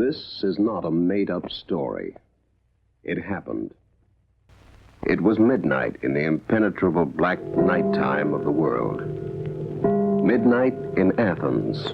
This is not a made-up story. It happened. It was midnight in the impenetrable black nighttime of the world. Midnight in Athens.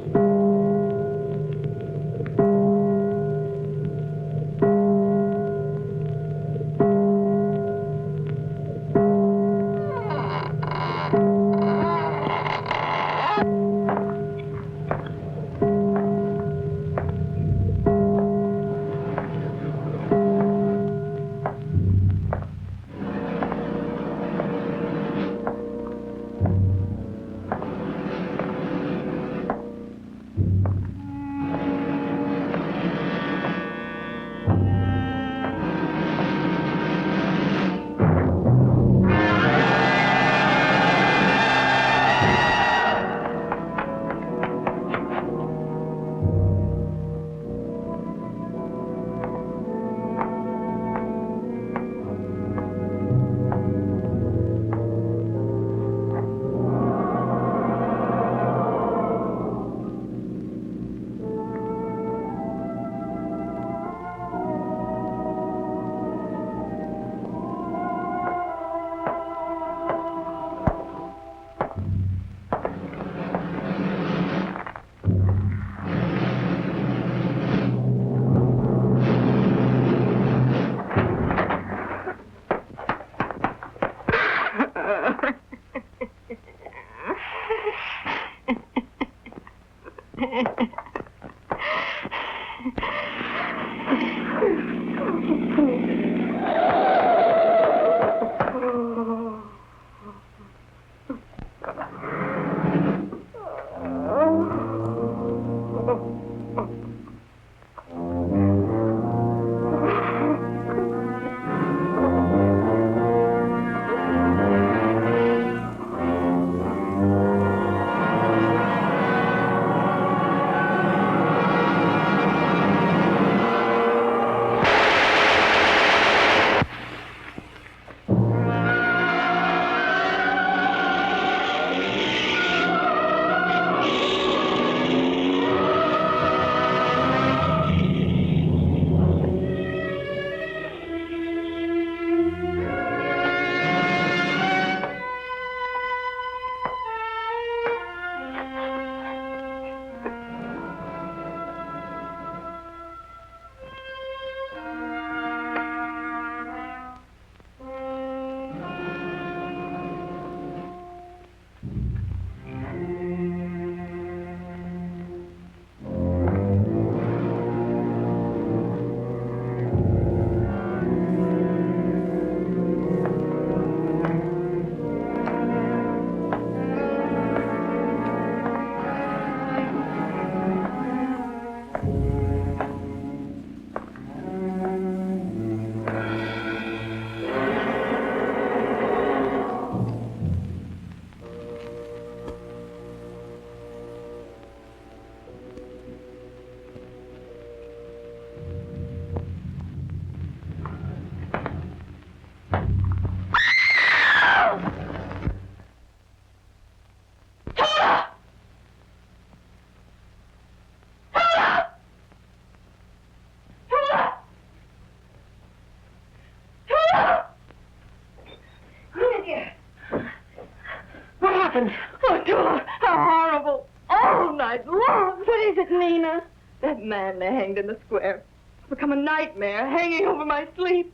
Oh, Dora, how horrible. All night long. What is it, Nina? That man they hanged in the square. It's become a nightmare hanging over my sleep.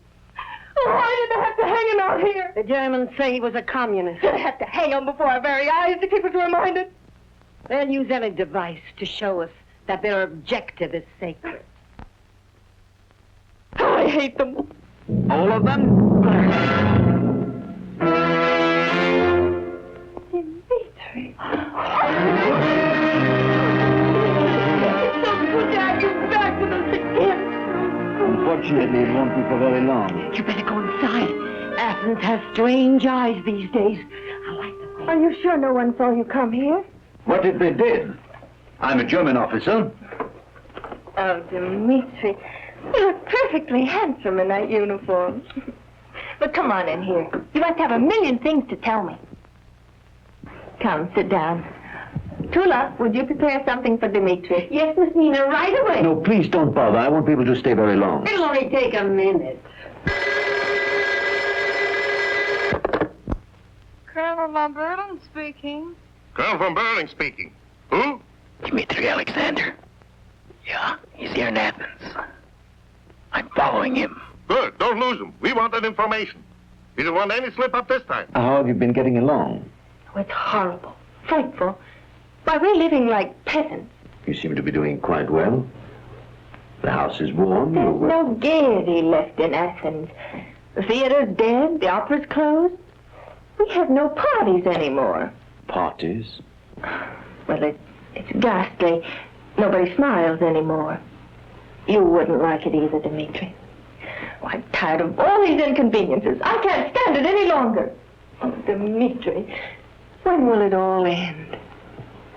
Oh, why did they have to hang him out here? The Germans say he was a communist. They had to hang him before our very eyes to keep us reminded. They'll use any device to show us that their objective is sacred. Oh, I hate them. All of them? Dimitri. It's so good to have you back with us again. Unfortunately, it won't be for very long. You better go inside. Athens has strange eyes these days. I like the way. Are you sure no one saw you come here? What if they did? I'm a German officer. Oh, Dimitri. You look perfectly handsome in that uniform. But come on in here. You must have a million things to tell me. Come, sit down. Tula, would you prepare something for Dmitri? Yes, Miss Nina, right away. No, please don't bother. I won't be able to stay very long. It'll only take a minute. Colonel von Byrne speaking. Colonel von Byrne speaking. Who? Dmitri Alexander. Yeah, he's here in Athens. I'm following him. Good. Don't lose him. We want that information. We don't want any slip up this time. How have you been getting along? Oh, it's horrible. Frightful. Why, we're living like peasants. You seem to be doing quite well. The house is warm. There's no gaiety left in Athens. The theater's dead. The opera's closed. We have no parties anymore. Parties? Well, it's ghastly. Nobody smiles anymore. You wouldn't like it either, Dmitri. Oh, I'm tired of all these inconveniences. I can't stand it any longer. Oh, Dmitri, when will it all end?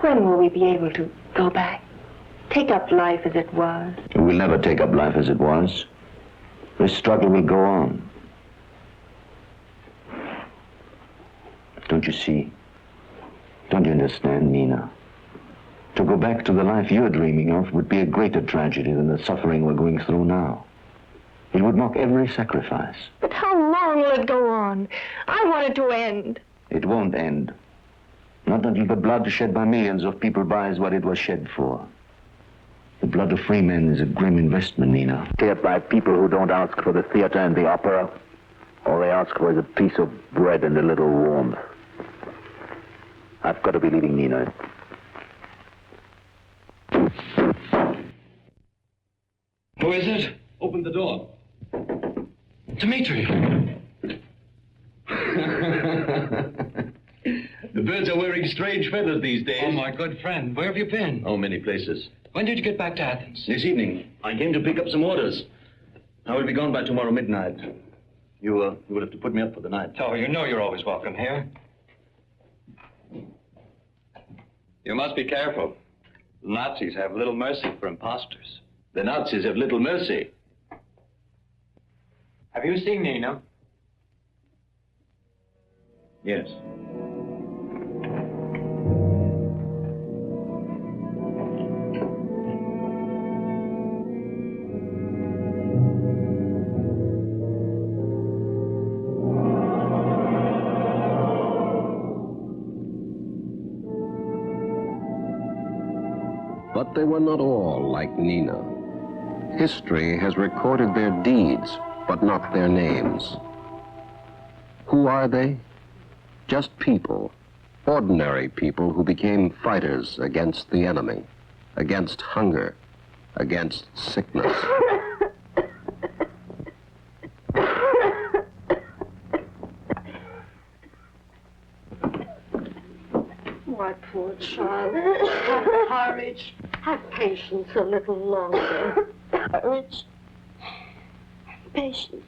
When will we be able to go back? Take up life as it was? We'll never take up life as it was. This struggle will go on. Don't you see? Don't you understand, Nina? To go back to the life you're dreaming of would be a greater tragedy than the suffering we're going through now. It would mock every sacrifice. But how long will it go on? I want it to end. It won't end. Not until the blood shed by millions of people buys what it was shed for. The blood of free men is a grim investment, Nina. Paid by people who don't ask for the theater and the opera. All they ask for is a piece of bread and a little warmth. I've got to be leaving, Nina. Who is it? Open the door. Dmitri. The birds are wearing strange feathers these days. Oh, my good friend. Where have you been? Oh, many places. When did you get back to Athens? This evening, I came to pick up some orders. I will be gone by tomorrow midnight. You will have to put me up for the night. Oh, you know you're always welcome here. You must be careful. The Nazis have little mercy for imposters. The Nazis have little mercy. Have you seen Nina? Yes. But they were not all like Nina. History has recorded their deeds, but not their names. Who are they? Just people, ordinary people who became fighters against the enemy, against hunger, against sickness. My poor child. Have courage. Have patience a little longer. Courage. Patience.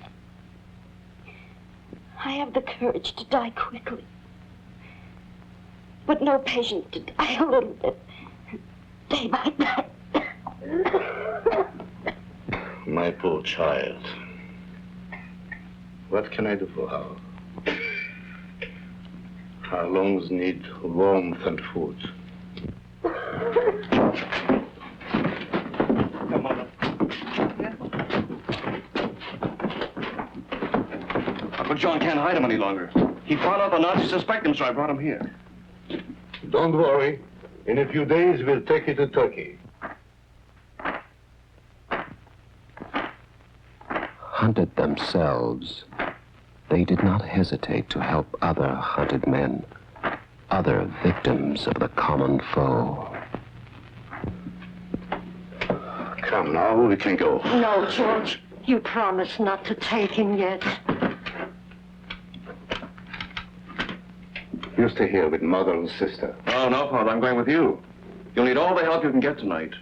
I have the courage to die quickly. But no patience to die a little bit. Day by day. My poor child. What can I do for her? Her lungs need warmth and food. But John can't hide him any longer. He found out the Nazis suspect him, so I brought him here. Don't worry. In a few days, we'll take you to Turkey. Hunted themselves, they did not hesitate to help other hunted men, other victims of the common foe. Come now, we can go. No, George. You promised not to take him yet. You stay here with Mother and Sister. Oh, no, Father, I'm going with you. You'll need all the help you can get tonight.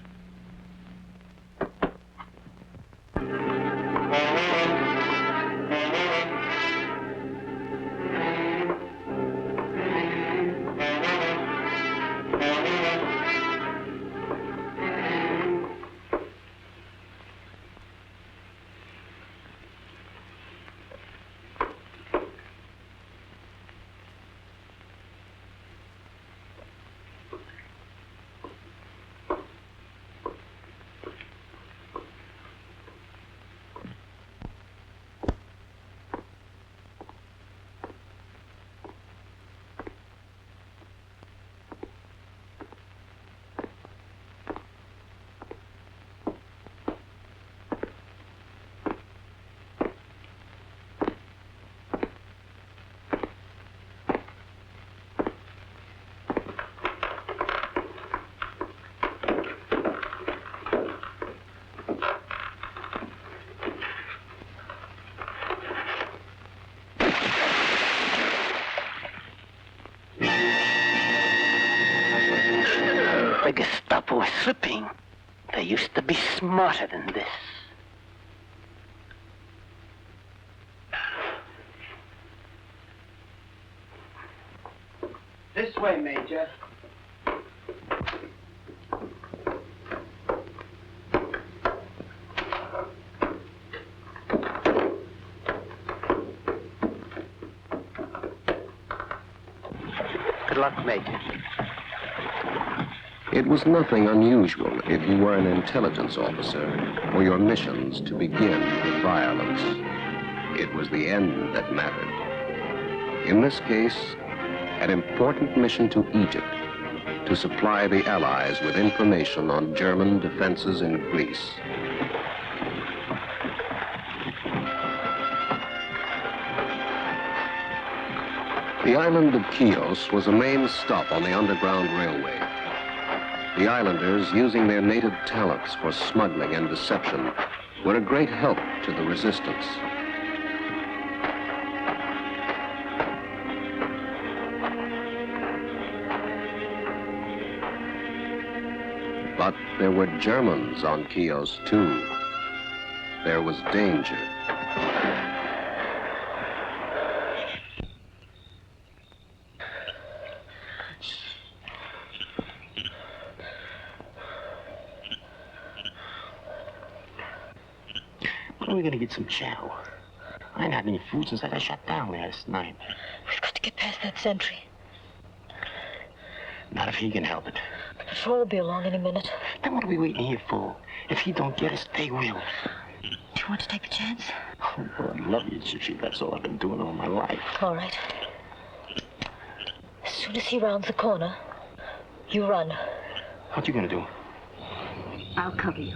The Gestapo is slipping. They used to be smarter than this. This way, Major. Good luck, Major. It was nothing unusual if you were an intelligence officer for your missions to begin with violence. It was the end that mattered. In this case, an important mission to Egypt to supply the Allies with information on German defenses in Greece. The island of Kios was a main stop on the Underground Railway. The islanders, using their native talents for smuggling and deception, were a great help to the resistance. But there were Germans on Kios, too. There was danger. When are we gonna get some chow? I ain't had any food since I got shot down last night. We've got to get past that sentry. Not if he can help it. The patrol will be along any minute. Then what are we waiting here for? If he don't get us, they will. Do you want to take a chance? Oh, Lord, I love you, Chichi. That's all I've been doing all my life. All right. As soon as he rounds the corner, you run. What you gonna do? I'll cover you.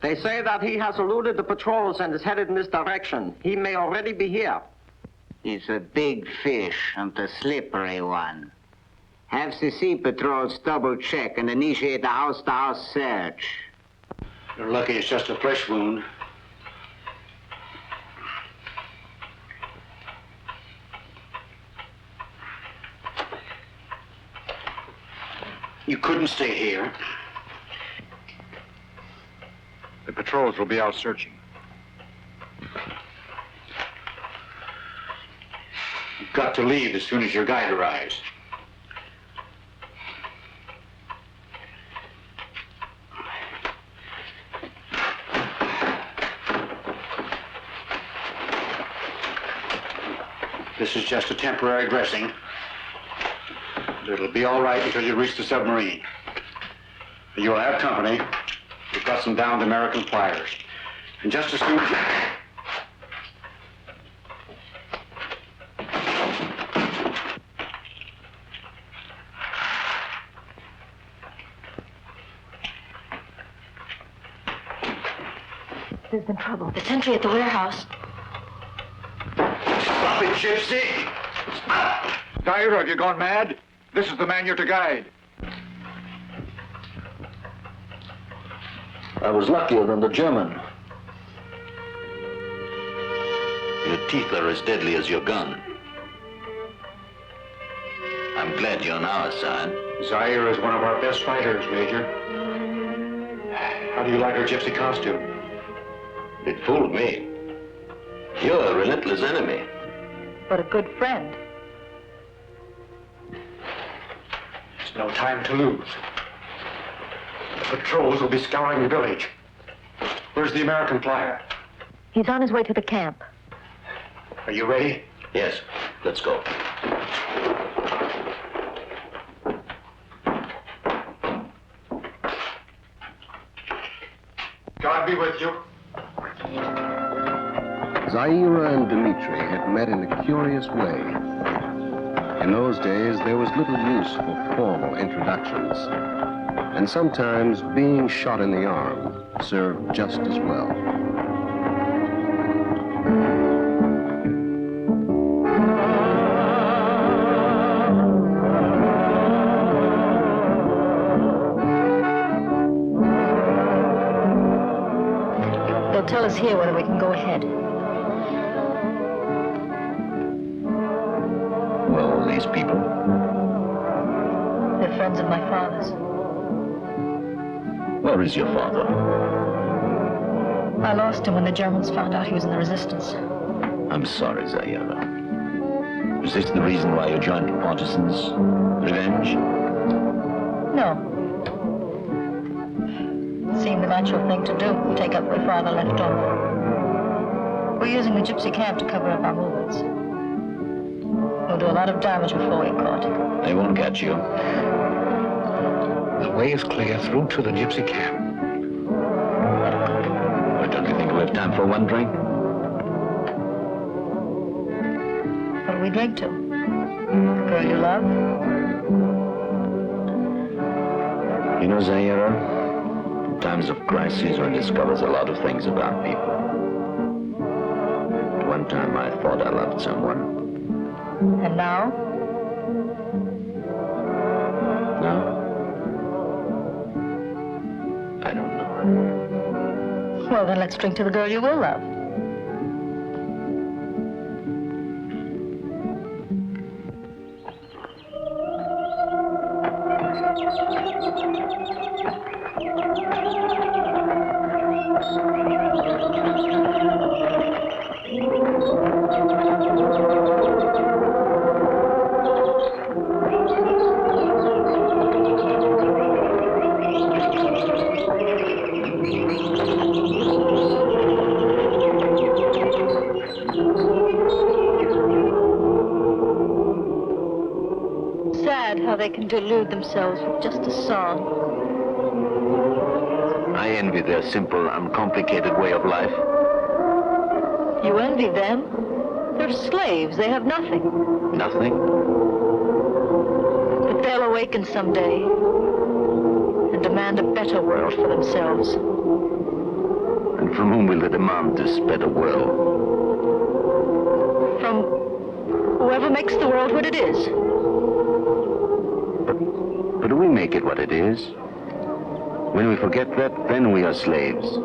They say that he has eluded the patrols and is headed in this direction. He may already be here. He's a big fish and a slippery one. Have the sea patrols double-check and initiate a house-to-house search. You're lucky it's just a flesh wound. You couldn't stay here. The patrols will be out searching. You've got to leave as soon as your guide arrives. This is just a temporary dressing. It'll be all right until you reach the submarine. You'll have company. We've got some downed American flyers. And just as soon as you... There's been trouble. The sentry at the warehouse. Stop it, gypsy! Dyer, have you gone mad? This is the man you're to guide. I was luckier than the German. Your teeth are as deadly as your gun. glad you're on our side. Zaire is one of our best fighters, Major. How do you like her gypsy costume? It fooled me. You're a relentless enemy. But a good friend. There's no time to lose. The patrols will be scouring the village. Where's the American flyer? He's on his way to the camp. Are you ready? Yes, let's go. God be with you. Zaira and Dmitri had met in a curious way. In those days, there was little use for formal introductions. And sometimes being shot in the arm served just as well. They'll tell us here whether we can go ahead. Well, these people? They're friends of my father's. Where is your father? I lost him when the Germans found out he was in the resistance. I'm sorry, Zaira. Was this the reason why you joined the Partisans? Revenge? No. It seemed the natural thing to do, take up where father left off. We're using the gypsy camp to cover up our movements. We'll do a lot of damage before we're caught. They won't catch you. The way is clear through to the gypsy camp. Well, don't you think we have time for one drink? What do we drink to? The girl you love? You know, Zaira, in times of crisis one discovers a lot of things about people. At one time I thought I loved someone. And now? No? I don't know. Well, then let's drink to the girl you will love. They can delude themselves with just a song. I envy their simple, uncomplicated way of life. You envy them? They're slaves. They have nothing. Nothing? But they'll awaken someday and demand a better world for themselves. And from whom will they demand this better world? From whoever makes the world what it is. But we make it what it is. When we forget that, then we are slaves.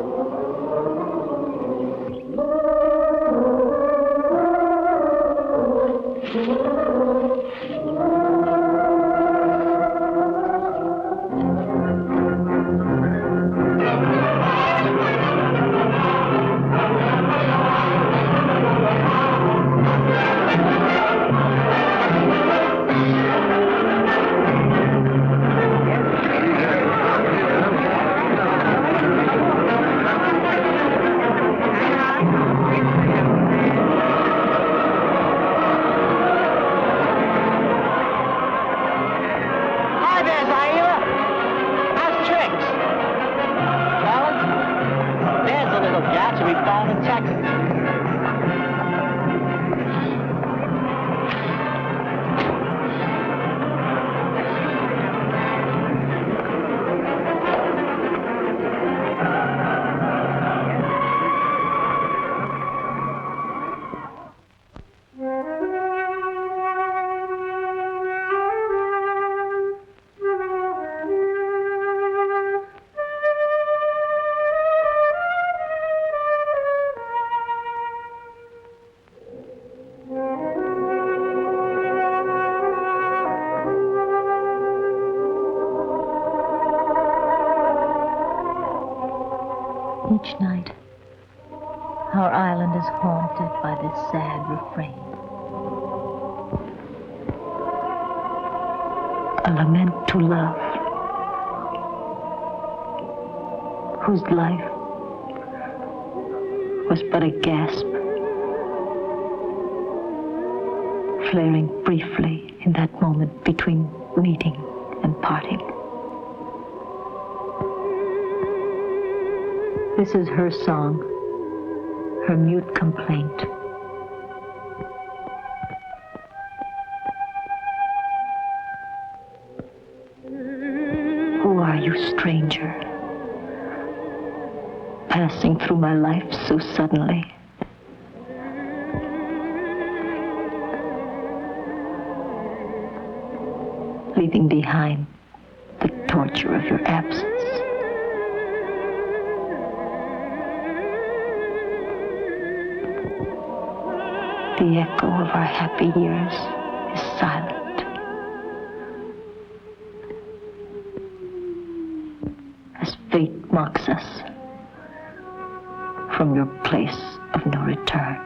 is haunted by this sad refrain. A lament to love, whose life was but a gasp, flaring briefly in that moment between meeting and parting. This is her song, her mute complaint. Who are you, stranger, passing through my life so suddenly? Leaving behind the torture of your absence. The echo of our happy years is silent. As fate mocks us from your place of no return.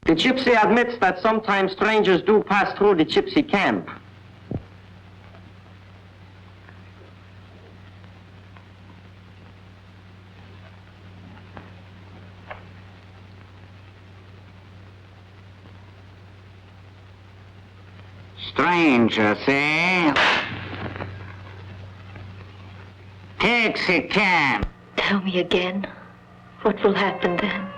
The gypsy admits that sometimes strangers do pass through the gypsy camp. Strangers, eh? Taxi camp. Tell me again, what will happen then?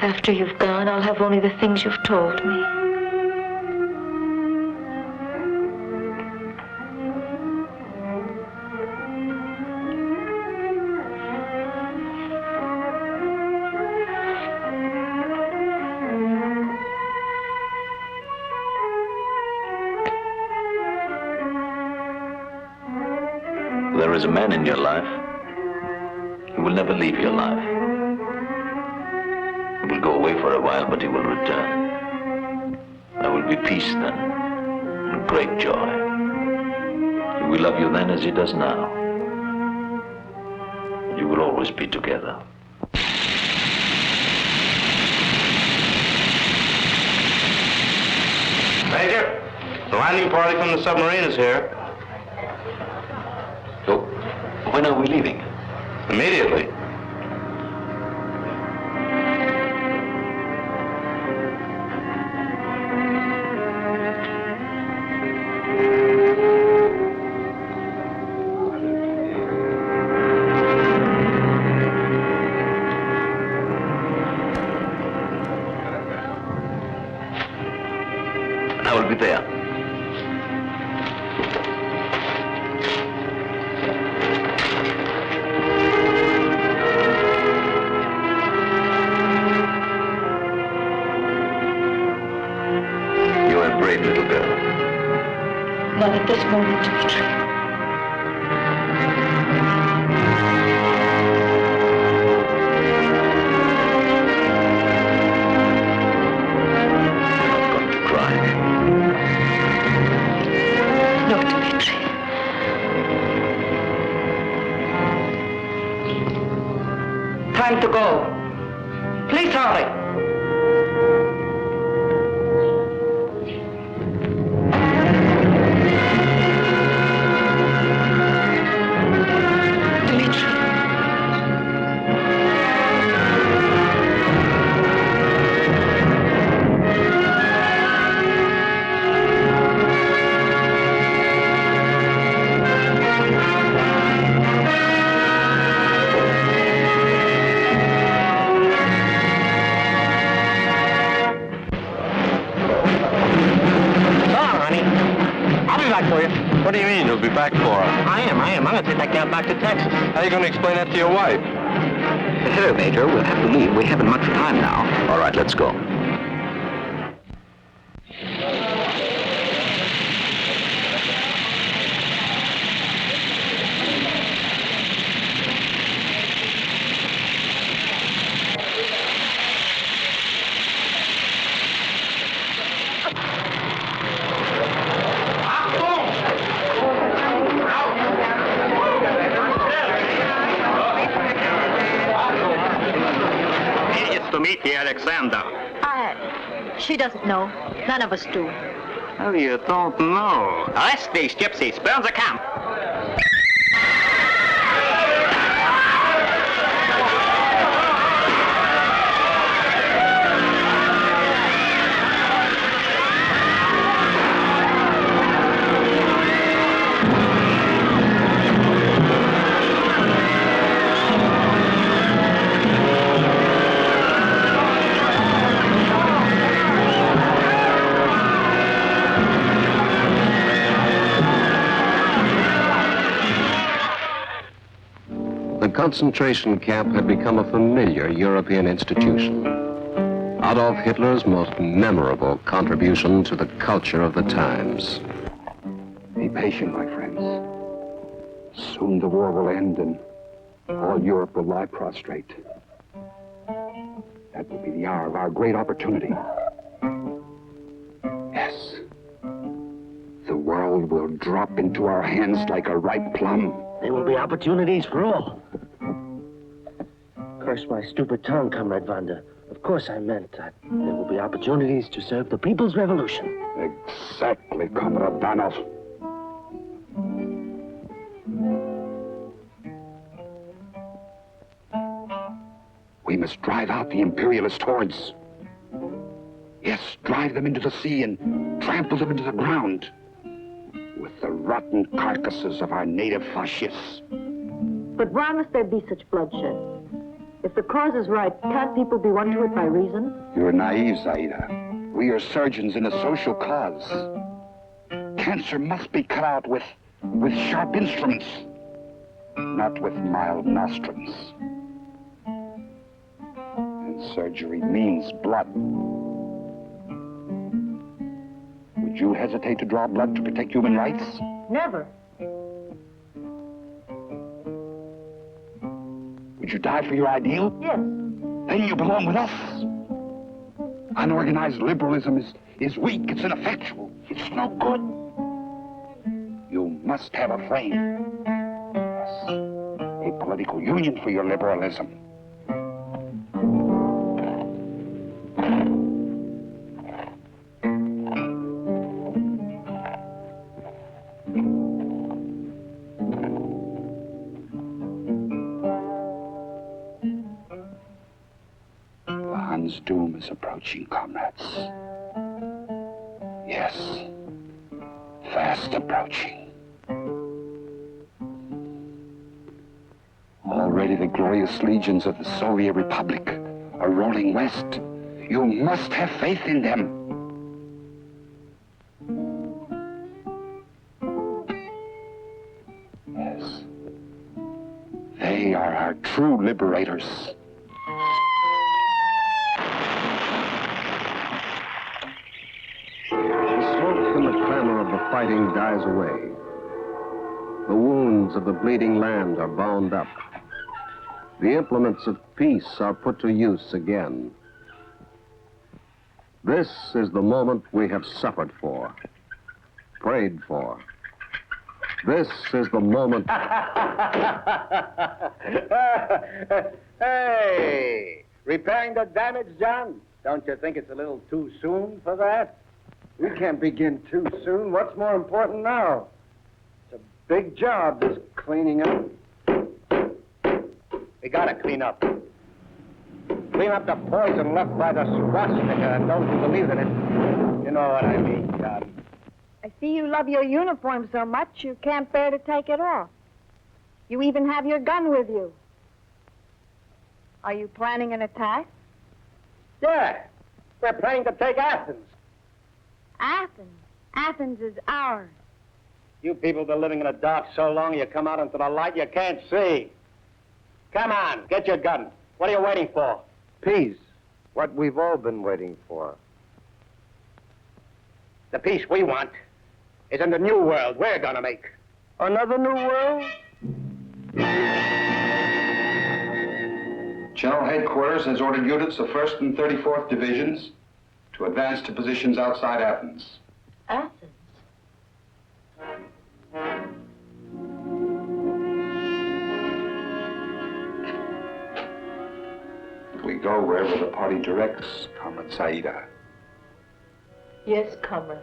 After you've gone, I'll have only the things you've told me. There is a man in your life who will never leave your life. He will go away for a while, but he will return. There will be peace then, and great joy. He will love you then as he does now. You will always be together. Major, the landing party from the submarine is here. So, when are we leaving? Immediately. I will be there. You are a brave little girl. Not at this moment, Dimitri. Time to go. Please hurry. am. I'm going to take that cab back to Texas. How are you going to explain that to your wife? Hello, Major. We'll have to leave. We haven't much time now. All right, let's go. To meet the Alexander. She doesn't know. None of us do. Oh, you don't know. Arrest these gypsies. Burn the camp. The concentration camp had become a familiar European institution. Adolf Hitler's most memorable contribution to the culture of the times. Be patient, my friends. Soon the war will end and all Europe will lie prostrate. That will be the hour of our great opportunity. Yes. The world will drop into our hands like a ripe plum. There will be opportunities for all. Curse my stupid tongue, Comrade Vanda. Of course I meant that there will be opportunities to serve the people's revolution. Exactly, Comrade Danov. We must drive out the imperialist hordes. Yes, drive them into the sea and trample them into the ground with the rotten carcasses of our native fascists. But why must there be such bloodshed? If the cause is right, can't people be won to it by reason? You're naive, Zaida. We are surgeons in a social cause. Cancer must be cut out with sharp instruments, not with mild nostrums. And surgery means blood. Would you hesitate to draw blood to protect human rights? Never. Would you die for your ideal? Yes. Then you belong with us. Unorganized liberalism is weak, it's ineffectual, it's no good. You must have a frame. Yes, a political union for your liberalism. Doom is approaching, comrades. Yes, fast approaching. Already the glorious legions of the Soviet Republic are rolling west. You must have faith in them. Yes, they are our true liberators. Fighting dies away. The wounds of the bleeding land are bound up. The implements of peace are put to use again. This is the moment we have suffered for, prayed for. This is the moment. Hey, repairing the damage, John? Don't you think it's a little too soon for that? We can't begin too soon. What's more important now? It's a big job, this cleaning up. We gotta clean up. Clean up the poison left by the swastika and those who believe in it. You know what I mean, John. I see you love your uniform so much you can't bear to take it off. You even have your gun with you. Are you planning an attack? Yeah, we're planning to take Athens. Athens? Athens is ours. You people have been living in the dark so long, you come out into the light, you can't see. Come on, get your gun. What are you waiting for? Peace. What we've all been waiting for. The peace we want is in the new world we're gonna make. Another new world? General Headquarters has ordered units of 1st and 34th Divisions to advance to positions outside Athens. Athens? We go wherever the party directs, Comrade Saida. Yes, comrade.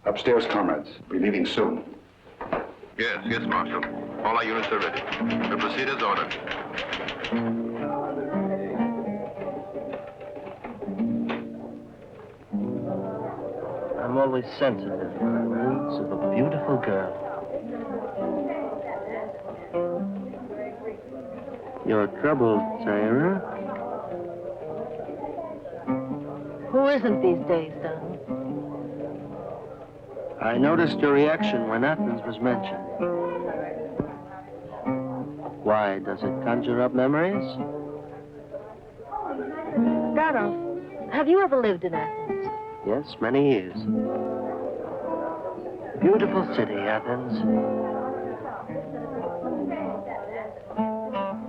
Upstairs, comrades. Be leaving soon. Yes, Marshal. All our units are ready. We'll proceed as ordered. I'm always sensitive to the moods of a beautiful girl. You're troubled, Sarah. Who isn't these days, Don? I noticed your reaction when Athens was mentioned. Why, does it conjure up memories? Dora, have you ever lived in Athens? Yes, many years. Beautiful city, Athens.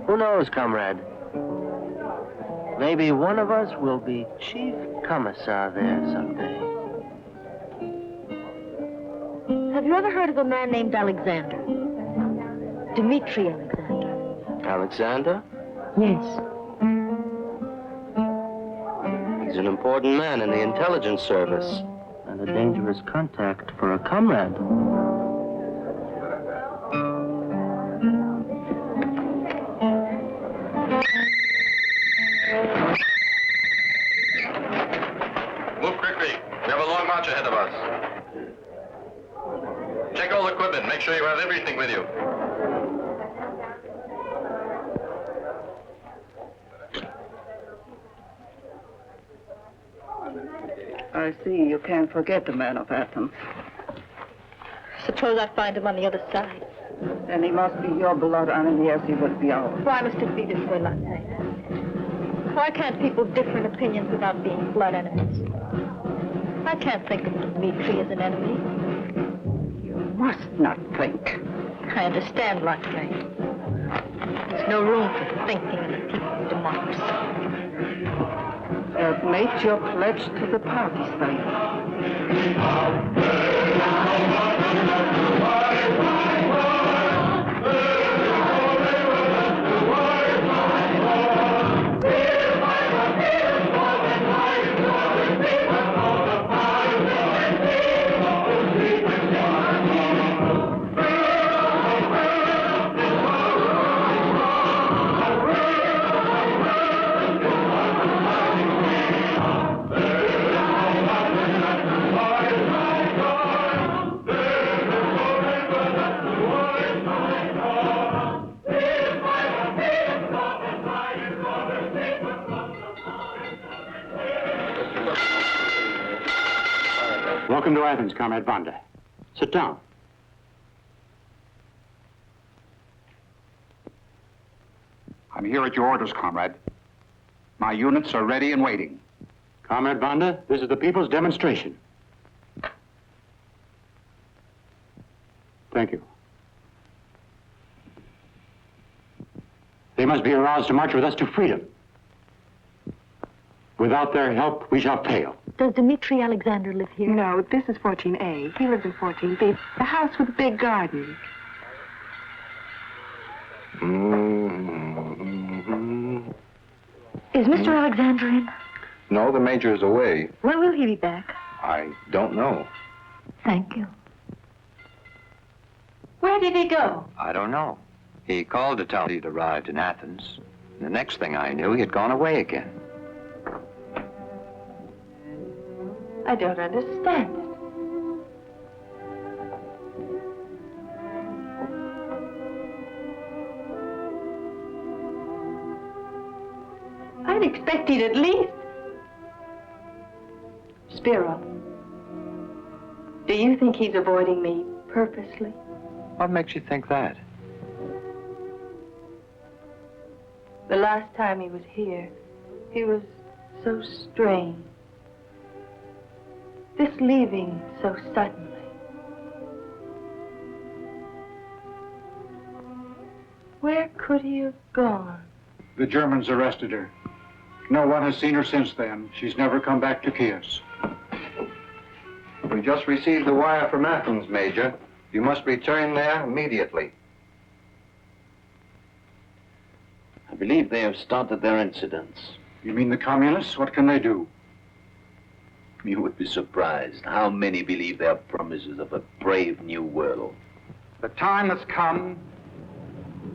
Who knows, comrade? Maybe one of us will be chief commissar there someday. Have you ever heard of a man named Alexander? Dmitri Alexander. Alexander? Yes. He's an important man in the intelligence service. And a dangerous contact for a comrade. Move quickly. We have a long march ahead of us. Check all equipment. Make sure you have everything with you. I see you can't forget the man of Athens. Suppose I find him on the other side. Then he must be your blood enemy as he would be ours. Why must it be this way, Dantine? Why can't people have different opinions without being blood enemies? I can't think of Dmitri as an enemy. You must not think. I understand like that. There's no room for thinking in a people's democracy. Have made your pledge to the party, Sire. Welcome to Athens, Comrade Vanda. Sit down. I'm here at your orders, comrade. My units are ready and waiting. Comrade Vanda, this is the people's demonstration. Thank you. They must be aroused to march with us to freedom. Without their help, we shall fail. Does Dmitri Alexander live here? No, this is 14A. He lives in 14B. The house with the big garden. Is Mr. Alexander in? No, the major is away. When will he be back? I don't know. Thank you. Where did he go? I don't know. He called to tell me he'd arrived in Athens. The next thing I knew, he had gone away again. I don't understand it. I'd expect he'd at least... Spiro, do you think he's avoiding me purposely? What makes you think that? The last time he was here, he was so strange. This leaving so suddenly. Where could he have gone? The Germans arrested her. No one has seen her since then. She's never come back to Kios. We just received a wire from Athens, Major. You must return there immediately. I believe they have started their incidents. You mean the communists? What can they do? You would be surprised how many believe their promises of a brave new world. The time has come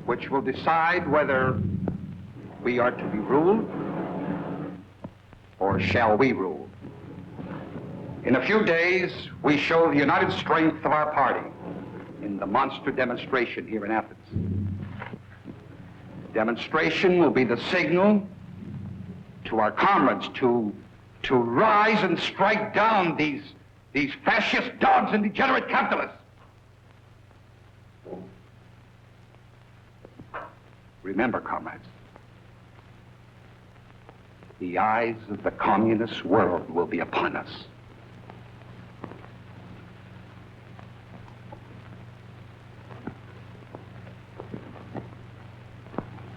which will decide whether we are to be ruled or shall we rule. In a few days, we show the united strength of our party in the monster demonstration here in Athens. The demonstration will be the signal to our comrades to rise and strike down these fascist dogs and degenerate capitalists. Remember, comrades, the eyes of the communist world will be upon us.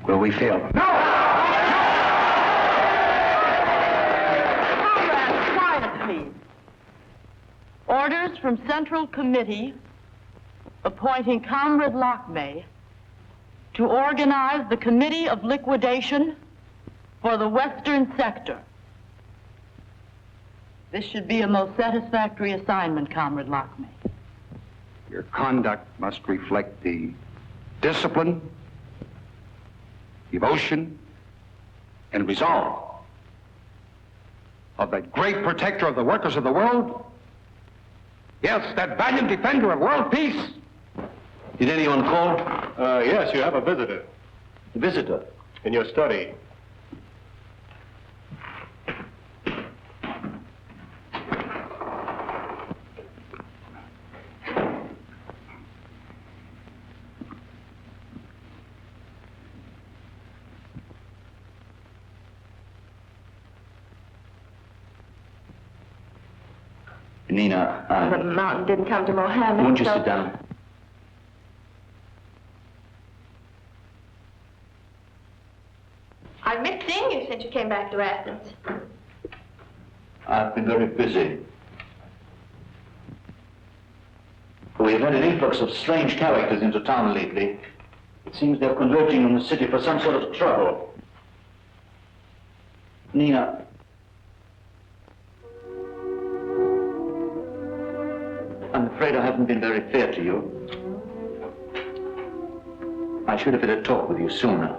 Will we fail them? No! Comrades, quiet, please. Orders from Central Committee appointing Comrade Lockmay to organize the Committee of Liquidation for the Western Sector. This should be a most satisfactory assignment, Comrade Lockmay. Your conduct must reflect the discipline, devotion, and resolve of that great protector of the workers of the world. Yes, that valiant defender of world peace. Did anyone call? Yes, you have a visitor. A visitor? In your study. Nina, The mountain didn't come to Mohammed. Won't you sit down? I've missed seeing you since you came back to Athens. I've been very busy. We've had an influx of strange characters into town lately. It seems they're converging on the city for some sort of trouble. Nina, I'm afraid I haven't been very fair to you. I should have had a talk with you sooner.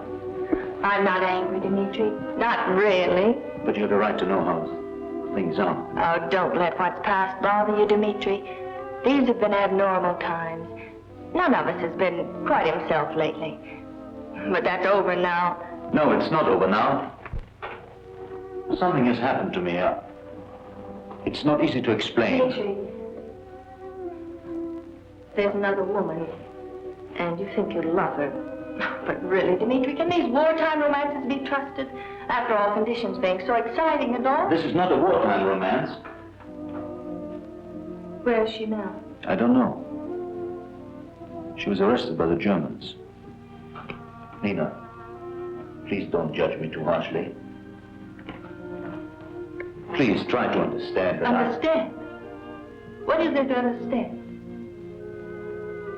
I'm not angry, Dimitri. Not really. But you have a right to know how things are. Oh, don't let what's past bother you, Dimitri. These have been abnormal times. None of us has been quite himself lately. But that's over now. No, it's not over now. Something has happened to me. It's not easy to explain. Dimitri, there's another woman, and you think you love her. But really, Dimitri, can these wartime romances be trusted? After all, conditions being so exciting and all. This is not a wartime romance. Where is she now? I don't know. She was arrested by the Germans. Nina, please don't judge me too harshly. Please try to understand that Understand? What is there to understand?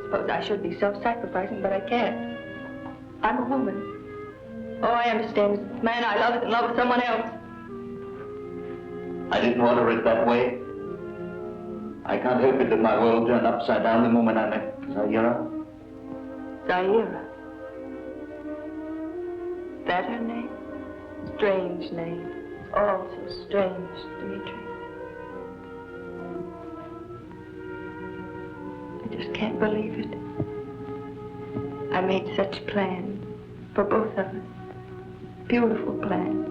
Suppose I should be self-sacrificing, but I can't. I'm a woman. All I understand is the man I love is in love with someone else. I didn't order it that way. I can't help it that my world turned upside down the moment I met Zaira. Zaira? That her name? Strange name. All so strange, Dimitri. I just can't believe it. I made such plans for both of us. Beautiful plans.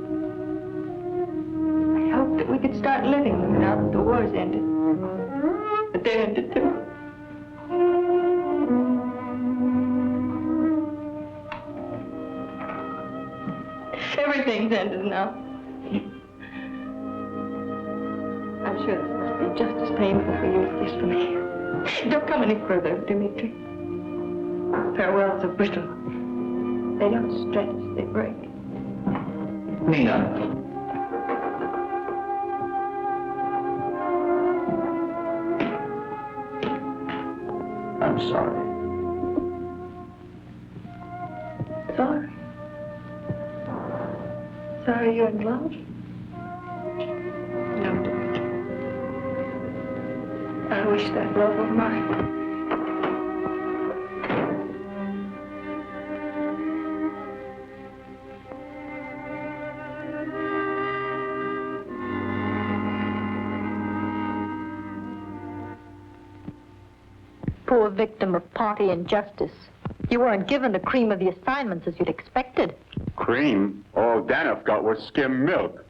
can start living now that the war's ended. But they're ended too. Everything's ended now. I'm sure this must be just as painful for you as it is for me. Don't come any further, Dimitri. Farewells are brittle. They don't stretch, they break. Nina. I'm sorry. Sorry. Sorry you're in love? No, Dimitri. I wish that love were mine. Poor victim of party injustice. You weren't given the cream of the assignments as you'd expected. Cream? All Danoff got was skim milk.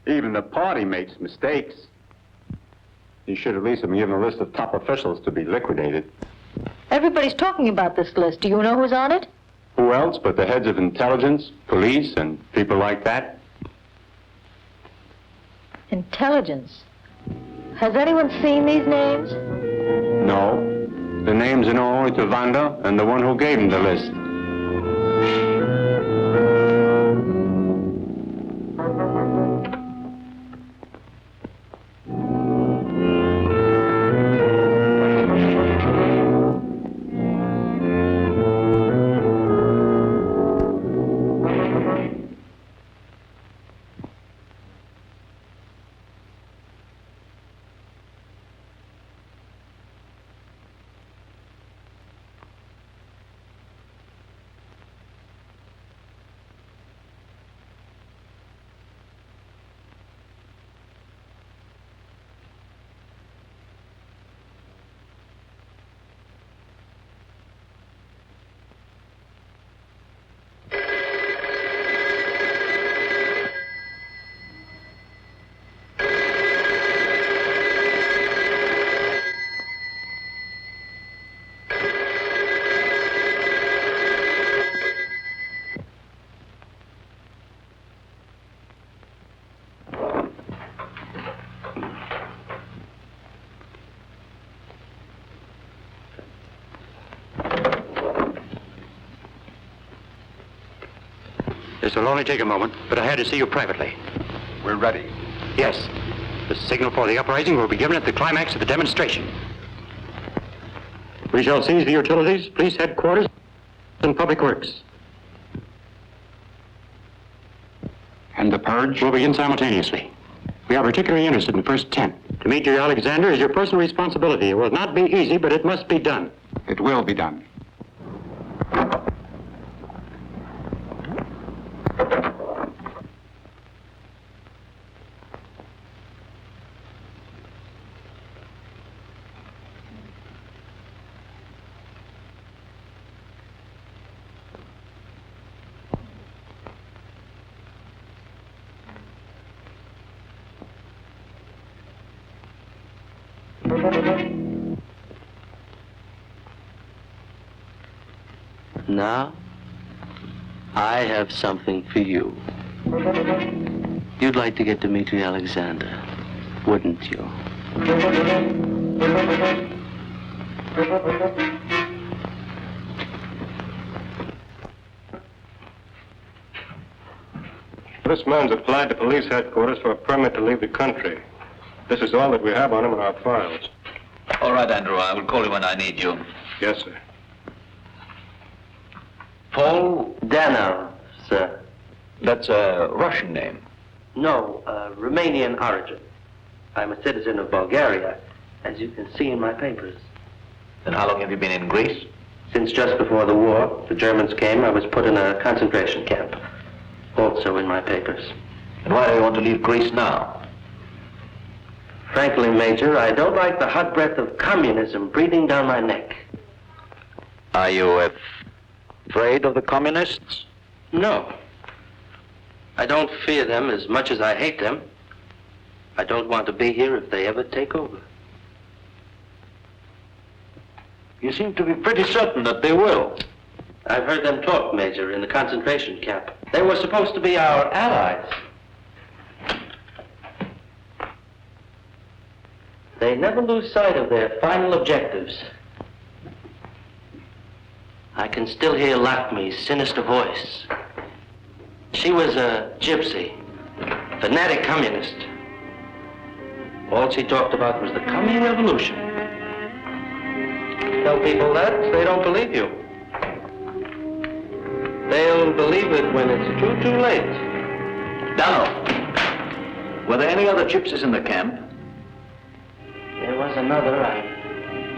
Even the party makes mistakes. He should at least have been given a list of top officials to be liquidated. Everybody's talking about this list. Do you know who's on it? Who else but the heads of intelligence, police, and people like that? Intelligence. Has anyone seen these names? No. The names are known only to Vanda and the one who gave him the list. This will only take a moment, but I had to see you privately. We're ready. Yes. The signal for the uprising will be given at the climax of the demonstration. We shall seize the utilities, police headquarters, and public works. And the purge? Will begin simultaneously. We are particularly interested in the first 10. Dimitri Alexander is your personal responsibility. It will not be easy, but it must be done. It will be done. Now, I have something for you. You'd like to get Dimitri Alexander, wouldn't you? This man's applied to police headquarters for a permit to leave the country. This is all that we have on him in our files. All right, Andrew. I will call you when I need you. Yes, sir. Paul Danov, sir. That's a Russian name. No, Romanian origin. I'm a citizen of Bulgaria, as you can see in my papers. And how long have you been in Greece? Since just before the war. The Germans came, I was put in a concentration camp. Also in my papers. And why do you want to leave Greece now? Frankly, Major, I don't like the hot breath of communism breathing down my neck. Are you afraid of the communists? No. I don't fear them as much as I hate them. I don't want to be here if they ever take over. You seem to be pretty certain that they will. I've heard them talk, Major, in the concentration camp. They were supposed to be our allies. They never lose sight of their final objectives. I can still hear Lakme's sinister voice. She was a gypsy, fanatic communist. All she talked about was the coming revolution. Tell people that, they don't believe you. They'll believe it when it's too late. Donald, were there any other gypsies in the camp? There was another. I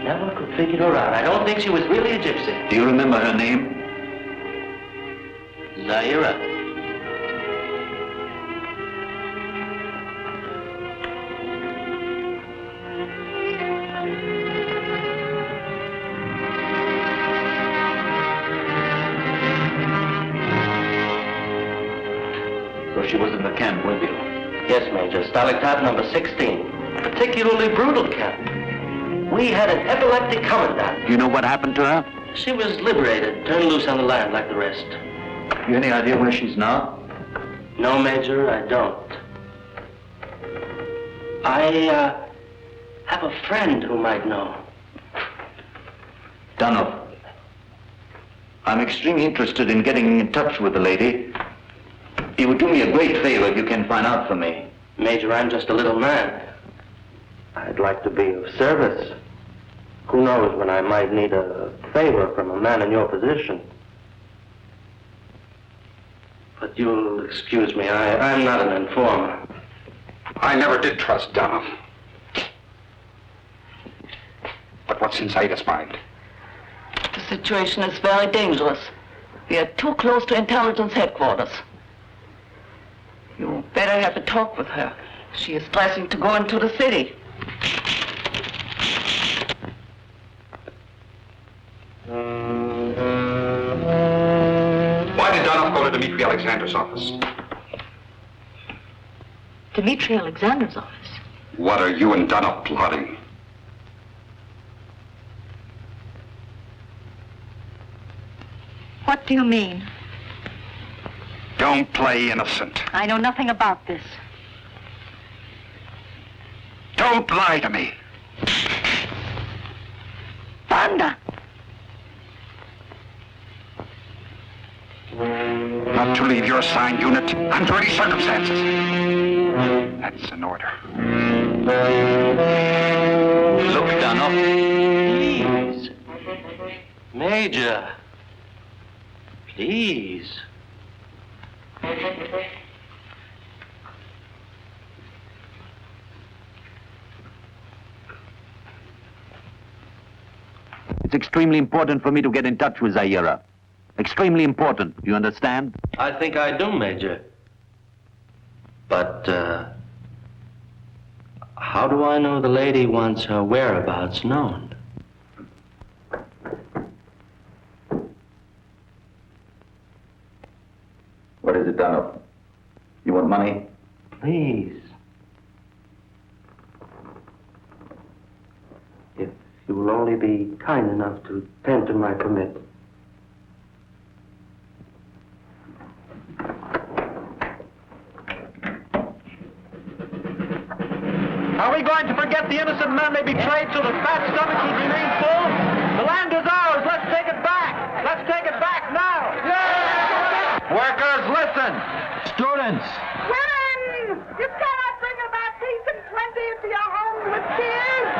never could figure her out. I don't think she was really a gypsy. Do you remember her name? Zaira. So she was in the camp with you? Yes, Major. Stalactite number 16. Particularly brutal camp. We had an epileptic commandant. Do you know what happened to her? She was liberated, turned loose on the land like the rest. You any idea where she's now? No, Major, I don't. I have a friend who might know. Donald, I'm extremely interested in getting in touch with the lady. It would do me a great favor if you can find out for me. Major, I'm just a little man. I'd like to be of service. Who knows when I might need a favor from a man in your position. But you'll excuse me, I'm not an informer. I never did trust Donald. But what's in Zaida's mind? The situation is very dangerous. We are too close to intelligence headquarters. You better have a talk with her. She is dressing to go into the city. Why did Donald go to Dmitri Alexander's office? Dmitri Alexander's office? What are you and Donald plotting? What do you mean? Don't play innocent. I know nothing about this. Don't lie to me. Banda! Not to leave your assigned unit under any circumstances. That's an order. Look, Donald. Please. Major. Please. It's extremely important for me to get in touch with Zaira. Extremely important. Do you understand? I think I do, Major. But, how do I know the lady wants her whereabouts known? What is it, Donald? You want money? Please. If you will only be kind enough to tend to my commit. Are we going to forget the innocent men they betrayed so the fat stomachs will remain full? The land is ours. Let's take it back. Let's take it back now. Yeah! Workers, listen. Students. Women! You cannot bring about peace and plenty into your homes with tears.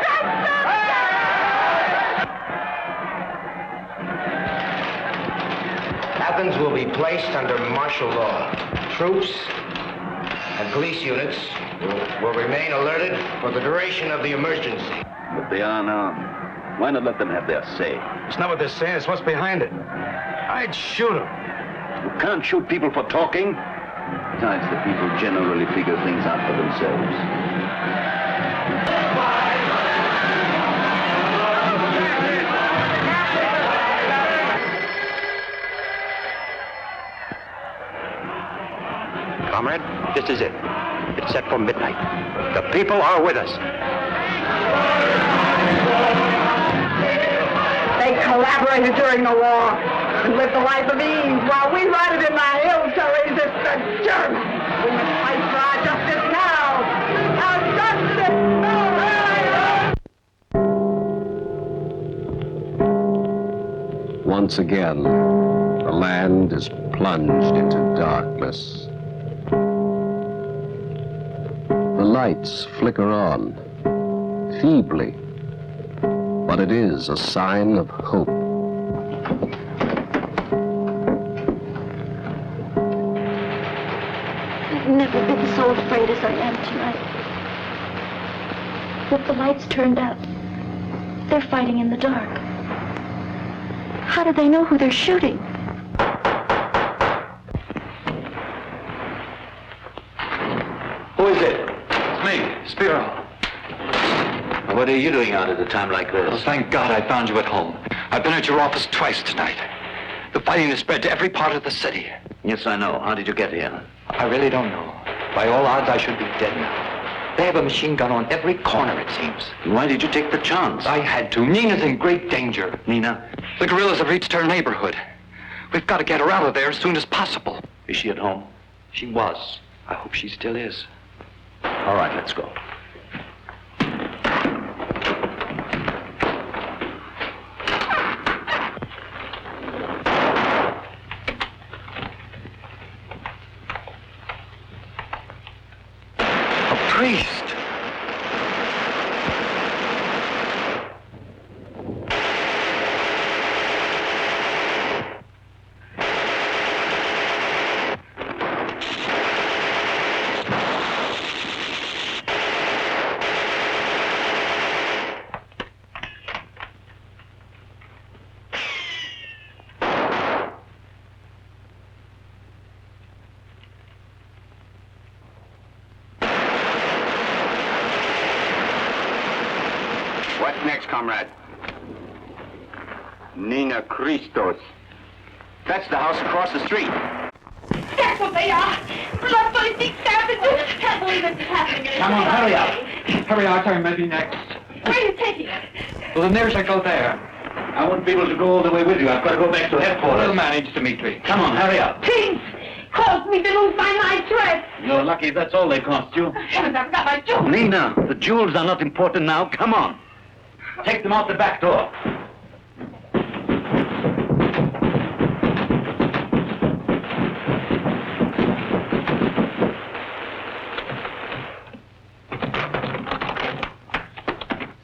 Athens will be placed under martial law. Troops and police units will remain alerted for the duration of the emergency. But they are unarmed. Why not let them have their say? It's not what they're saying, it's what's behind it. I'd shoot them. You can't shoot people for talking. Besides, the people generally figure things out for themselves. Comrade, this is it. It's set for midnight. The people are with us. They collaborated during the war and lived a life of ease while we rotted in the hills to resist the Germans. We must fight for our justice now. Our justice now. Once again, the land is plunged into darkness. The lights flicker on, feebly, but it is a sign of hope. I've never been so afraid as I am tonight. With the lights turned out, they're fighting in the dark. How do they know who they're shooting? Who is it? It's me, Spiro. What are you doing out at a time like this? Well, thank God I found you at home. I've been at your office twice tonight. The fighting has spread to every part of the city. Yes, I know. How did you get here? I really don't know. By all odds, I should be dead now. They have a machine gun on every corner, it seems. Why did you take the chance? I had to. Nina's in great danger. Nina? The guerrillas have reached her neighborhood. We've got to get her out of there as soon as possible. Is she at home? She was. I hope she still is. All right, let's go. Priest! Next, comrade. Nina Christos. That's the house across the street. That's what they are. Bloodthirsty savages. Can't believe this is happening. Come on, hurry up. Hurry, our turn may be next. Where are you taking us? Well, the nearest I go there. I want people to go all the way with you. I've got to go back to headquarters. We'll manage, Dimitri. Come on, hurry up. Please, caused me to lose my night dress. You're lucky if that's all they cost you. Heavens, I've got my jewels. Nina, the jewels are not important now. Come on. Take them out the back door.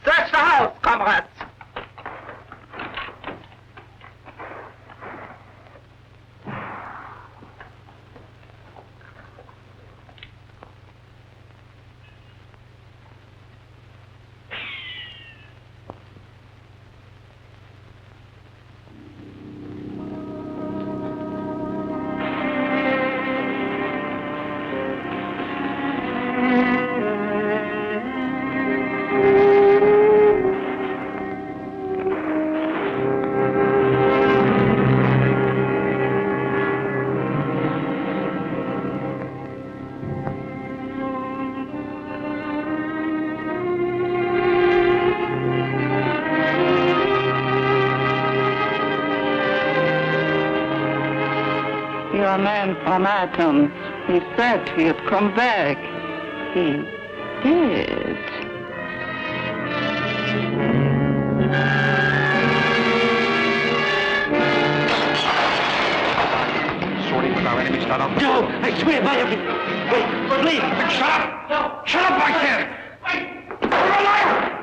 Search the house, comrades. Your man from Athens, he said he'd come back. He did. Sorting with our enemies, not up. No, I swear by everything. Wait, please. Shut up! No. Shut up, I said! Wait! You're a liar!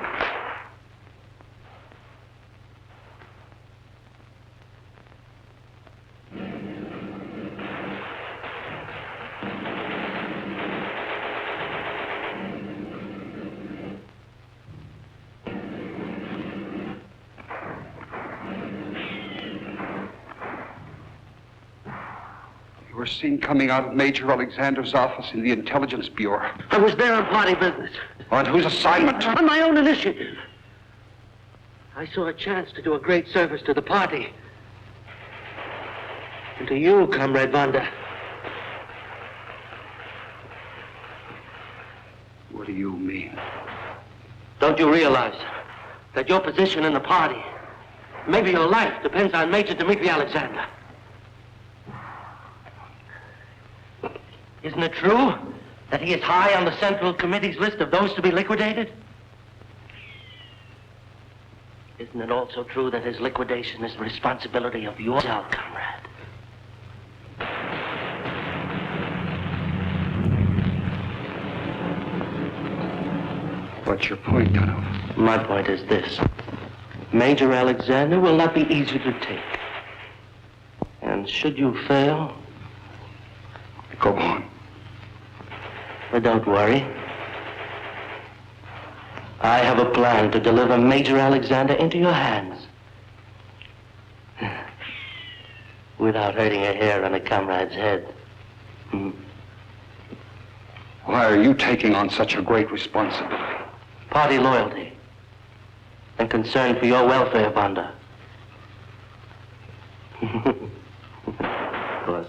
You were seen coming out of Major Alexander's office in the Intelligence Bureau. I was there on party business. On whose assignment? On my own initiative. I saw a chance to do a great service to the party. And to you, Comrade Vanda. What do you mean? Don't you realize that your position in the party, maybe your life, depends on Major Dmitri Alexander? Isn't it true that he is high on the Central Committee's list of those to be liquidated? Isn't it also true that his liquidation is the responsibility of yourself, comrade? What's your point, Dono? My point is this. Major Alexander will not be easy to take. And should you fail... Go on. But don't worry. I have a plan to deliver Major Alexander into your hands. Without hurting a hair on a comrade's head. Why are you taking on such a great responsibility? Party loyalty. And concern for your welfare, Banda. Of course.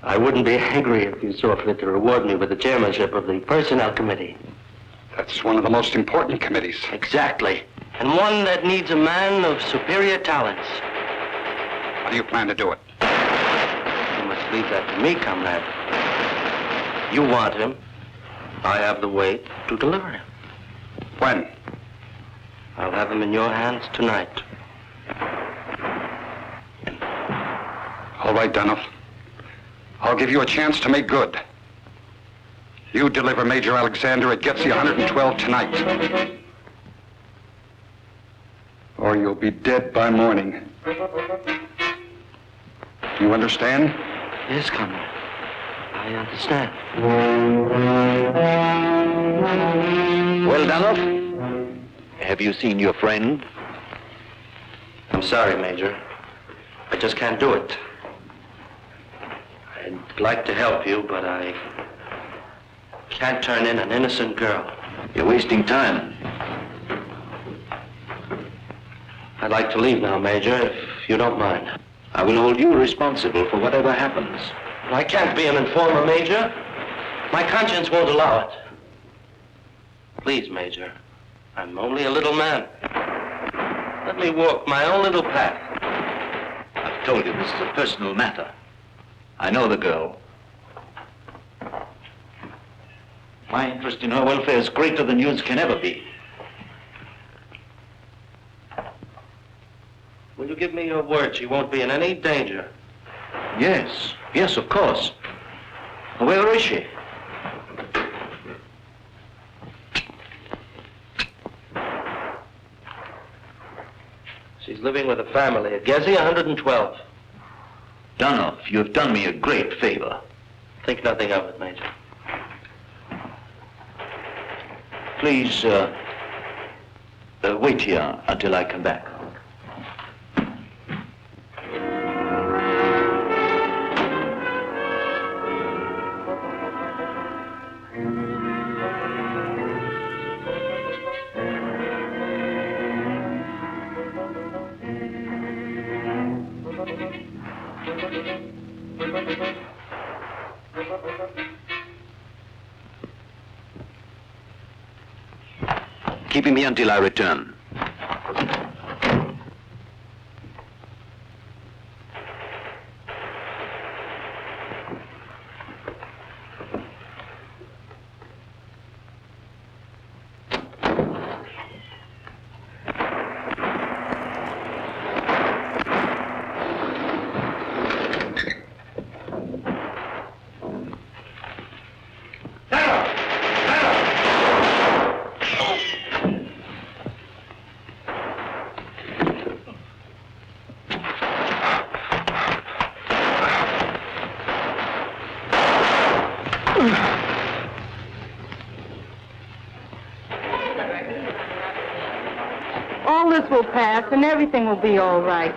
I wouldn't be angry if you saw fit to reward me with the chairmanship of the Personnel Committee. That's one of the most important committees. Exactly. And one that needs a man of superior talents. How do you plan to do it? You must leave that to me, comrade. You want him. I have the weight to deliver him. When? I'll have him in your hands tonight. All right, Dono. I'll give you a chance to make good. You deliver Major Alexander at gypsy 112 tonight. Or you'll be dead by morning. Do you understand? Yes, comrade. I understand. Well, Donald, have you seen your friend? I'm sorry, Major. I just can't do it. I'd like to help you, but I can't turn in an innocent girl. You're wasting time. I'd like to leave now, Major, if you don't mind. I will hold you responsible for whatever happens. I can't be an informer, Major. My conscience won't allow it. Please, Major. I'm only a little man. Let me walk my own little path. I've told you this is a personal matter. I know the girl. My interest in her welfare is greater than yours can ever be. Will you give me your word she won't be in any danger? Yes, yes, of course. Where is she? She's living with a family at Gezi 112. Donoff, you have done me a great favor. Think nothing of it, Major. Please, wait here until I come back. Keeping me until I return. All this will pass and everything will be all right.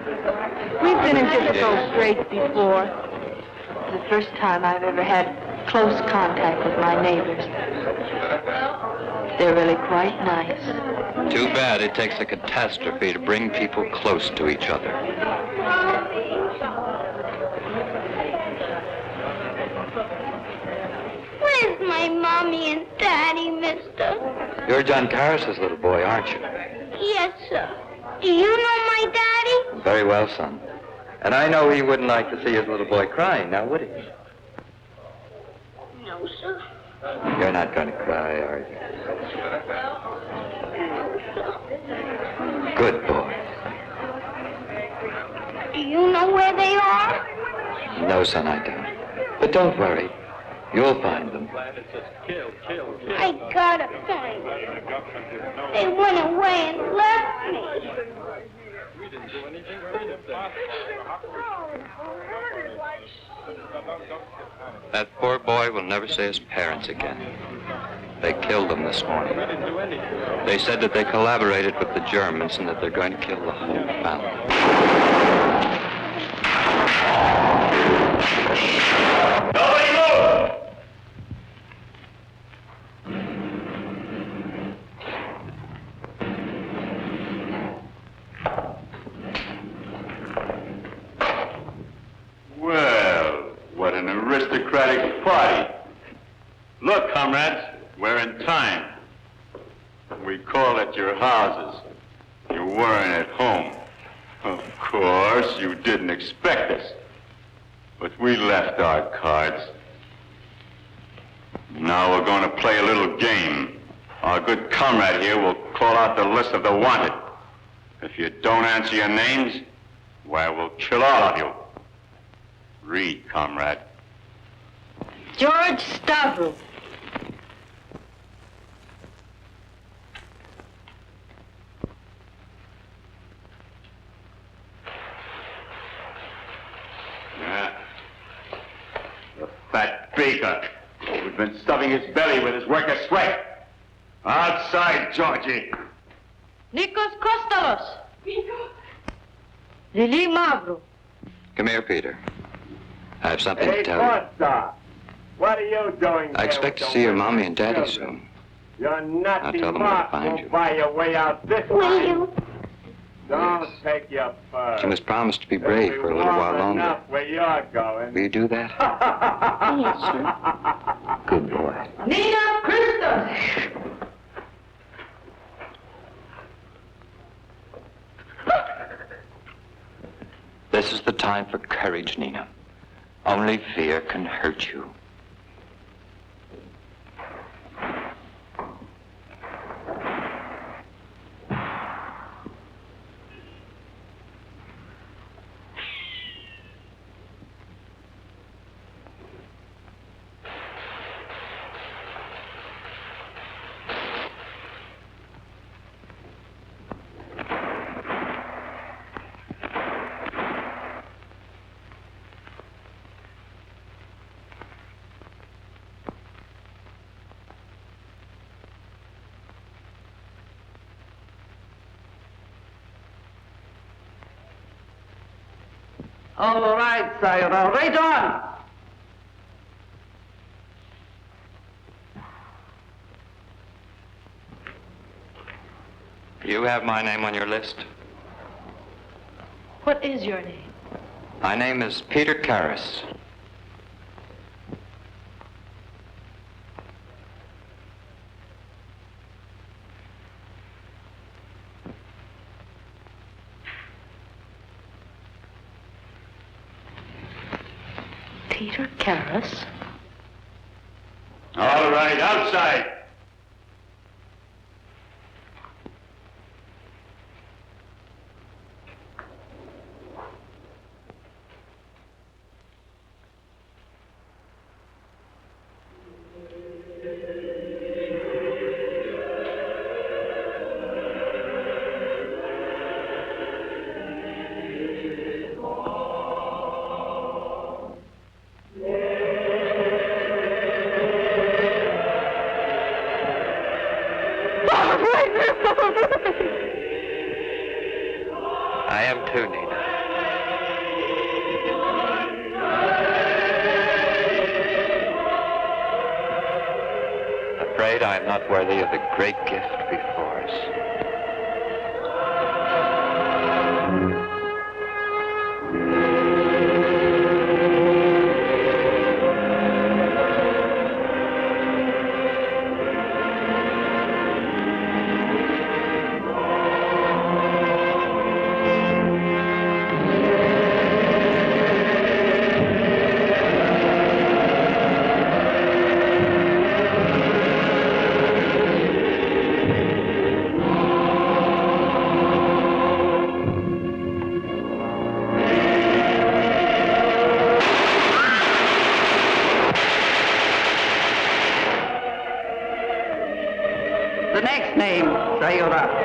We've been in difficult straits before. It's the first time I've ever had close contact with my neighbors. They're really quite nice. Too bad it takes a catastrophe to bring people close to each other. Where's my mommy and daddy, mister? You're John Carris's little boy, aren't you? Yes, sir. Do you know my daddy? Very well, son. And I know he wouldn't like to see his little boy crying, now would he? No, sir. You're not going to cry, are you? No, sir. Good boy. Do you know where they are? No, son, I don't. But don't worry. You'll find them. I gotta find them. They went away and left me. That poor boy will never see his parents again. They killed them this morning. They said that they collaborated with the Germans and that they're going to kill the whole family. Nobody move! Well, what an aristocratic party. Look, comrades, we're in time. We call at your houses. You weren't at home. Of course, you didn't expect us. But we left our cards. Now we're going to play a little game. Our good comrade here will call out the list of the wanted. If you don't answer your names, why, we'll kill all of you. Read, comrade. George Stavro. Yeah. The fat baker who's been stuffing his belly with his worker's sweat. Outside, Georgie. Nikos Kostalos. Lili Mavro. Come here, Peter. I have something to tell you. Costa, what are you doing? I expect to see your mommy and daddy soon. Your nutty I'll tell them where to mark find won't you. buy your way out this time. Don't take your purse. You must promise to be brave for a little while longer. Enough where you're going. Will you do that? Yes, sir. Good boy. Nina Christos. This is the time for courage, Nina. Only fear can hurt you. All right, Sire. Right on. You have my name on your list. What is your name? My name is Peter Karras. Peter Karras. All right, outside. I am too, Nina. Afraid I am not worthy of the great gift before us. The next name, Sayora.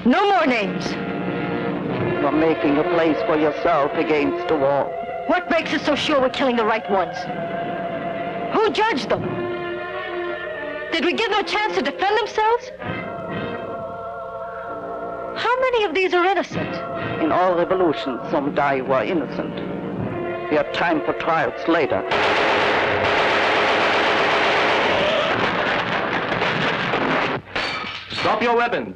No more names. You're making a place for yourself against the wall. What makes us so sure we're killing the right ones? Who judged them? Did we give them a chance to defend themselves? How many of these are innocent? In all revolutions, some die who are innocent. We have time for trials later. Stop your weapons.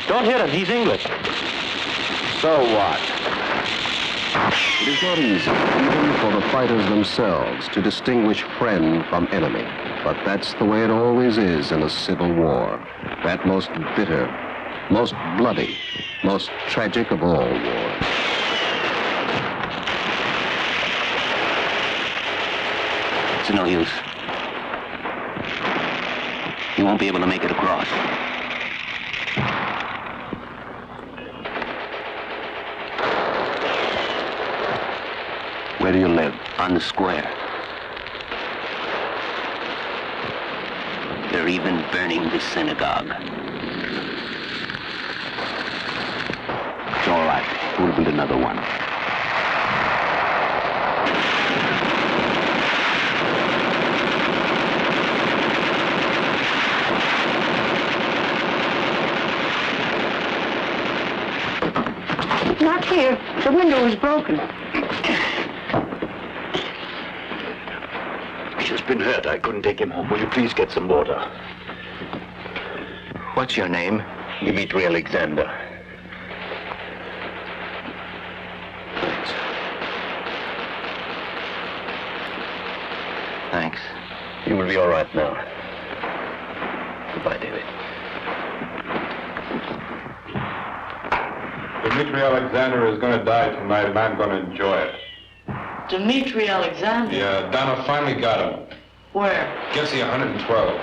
Don't hit him, he's English. So what? It is not easy, even for the fighters themselves, to distinguish friend from enemy. But that's the way it always is in a civil war. That most bitter, most bloody, most tragic of all wars. It's no use. You won't be able to make it across. Where do you live? On the square. They're even burning the synagogue. It's all right. We'll build another one. Not here. The window is broken. He's just been hurt. I couldn't take him home. Will you please get some water? What's your name? Dmitri Alexander. Thanks. You will be all right now. Goodbye, David. Dmitri Alexander is going to die tonight, and I'm going to enjoy it. Dmitri Alexander? Yeah, Donna finally got him. Where? Gypsy 112.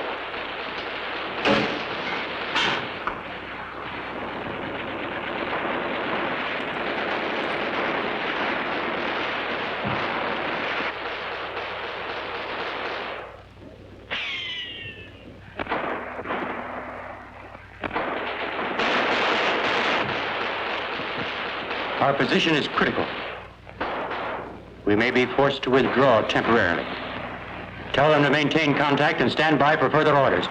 Our position is critical. We may be forced to withdraw temporarily. Tell them to maintain contact and stand by for further orders.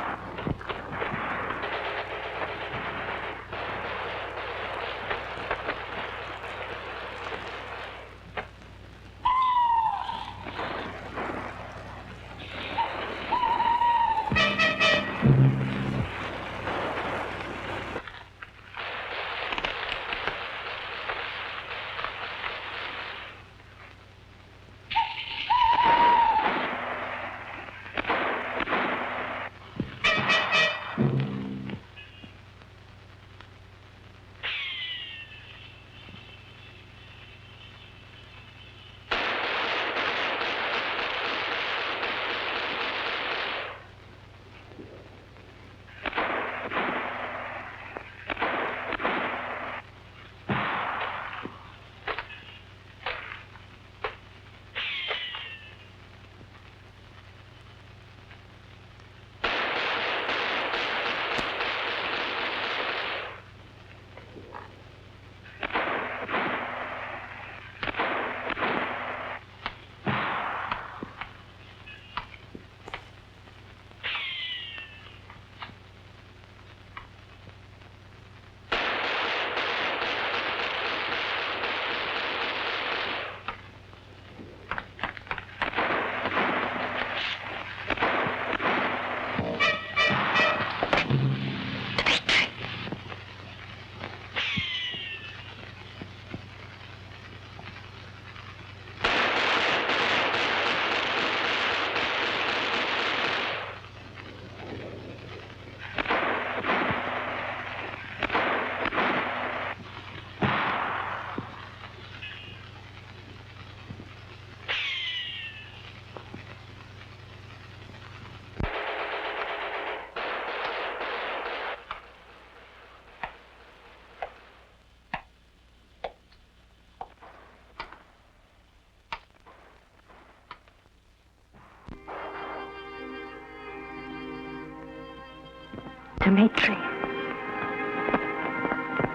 Dmitri.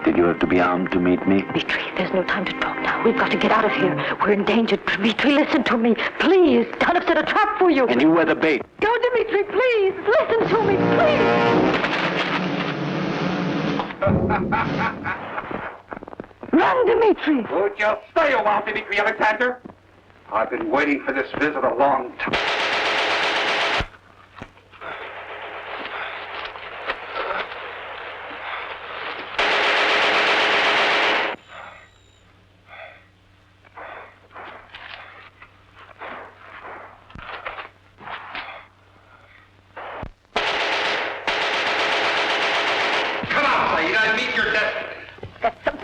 Did you have to be armed to meet me? Dmitri, there's no time to talk now. We've got to get out of here. We're in danger. Dmitri, listen to me. Please. Don have set a trap for you. And you were the bait. Go, Dmitri, please. Listen to me, please. Run, Dmitri. Would you stay a while, Dmitri Alexander? I've been waiting for this visit a long time.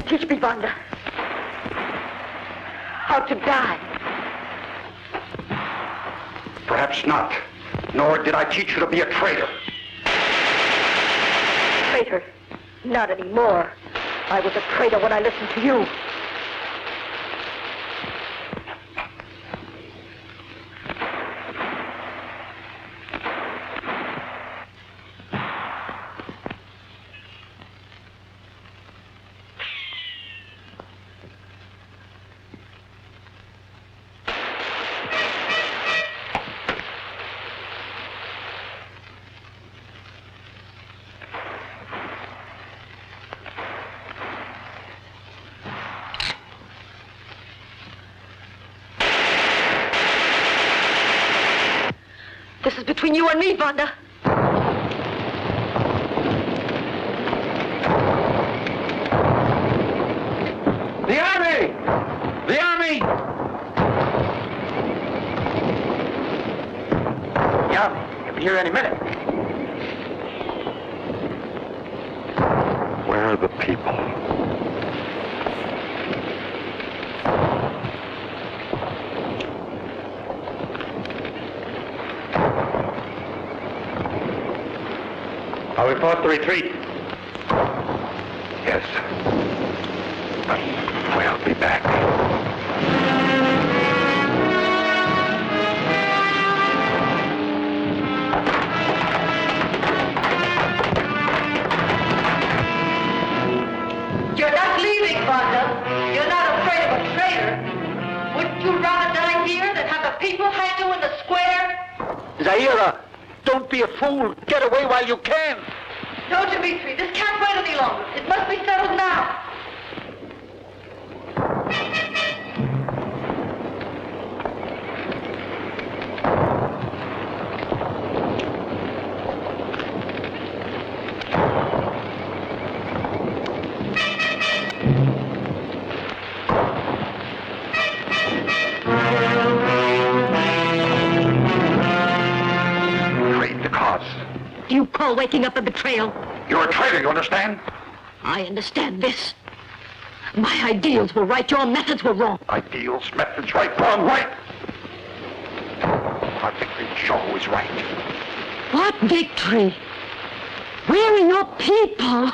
Teach me, Wanda, how to die. Perhaps not. Nor did I teach you to be a traitor. Traitor? Not anymore. I was a traitor when I listened to you. This is between you and me, Wanda. The army! The army! The army. He'll be here any minute. Where are the people? I'll report the retreat. Yes. But we'll be back. You're not leaving, Wanda. You're not afraid of a traitor. Wouldn't you rather die here than have the people hang you in the square? Zaira, don't be a fool. Get away while you can. No, Dmitri, this can't wait any longer. It must be settled now. Trade the cause. You call waking up a betrayal? You're a traitor, you understand? I understand this. My ideals were right, your methods were wrong. Ideals, methods, right, wrong, right. Our victory show who is right. What victory? Where are your people?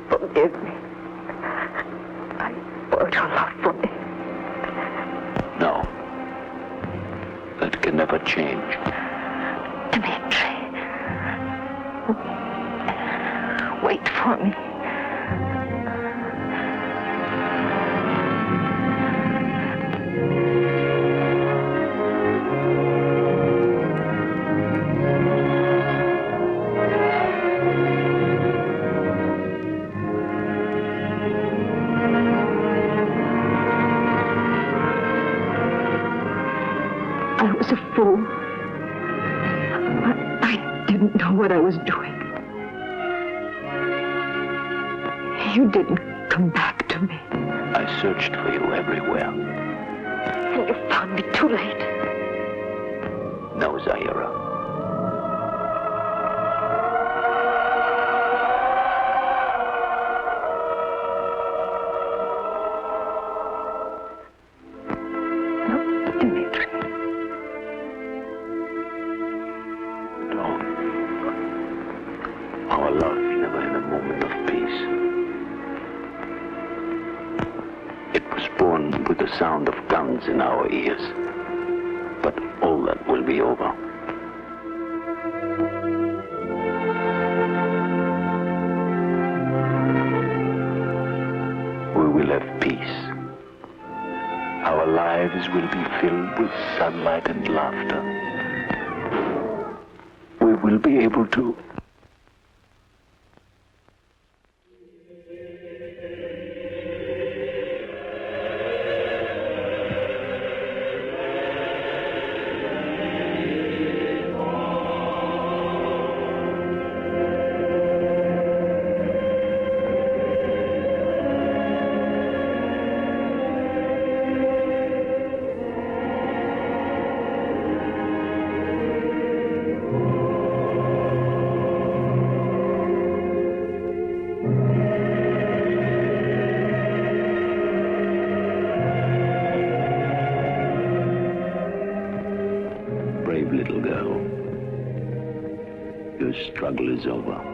Forgive me. I spoiled your love for me. No. That can never change. Dmitri. Wait for me. I was a fool. I didn't know what I was doing. You didn't come back to me. I searched for you everywhere. And you found me too late. No, Zaira. born with the sound of guns in our ears. But all that will be over. We will have peace. Our lives will be filled with sunlight and laughter. We will be able to... Little girl, your struggle is over.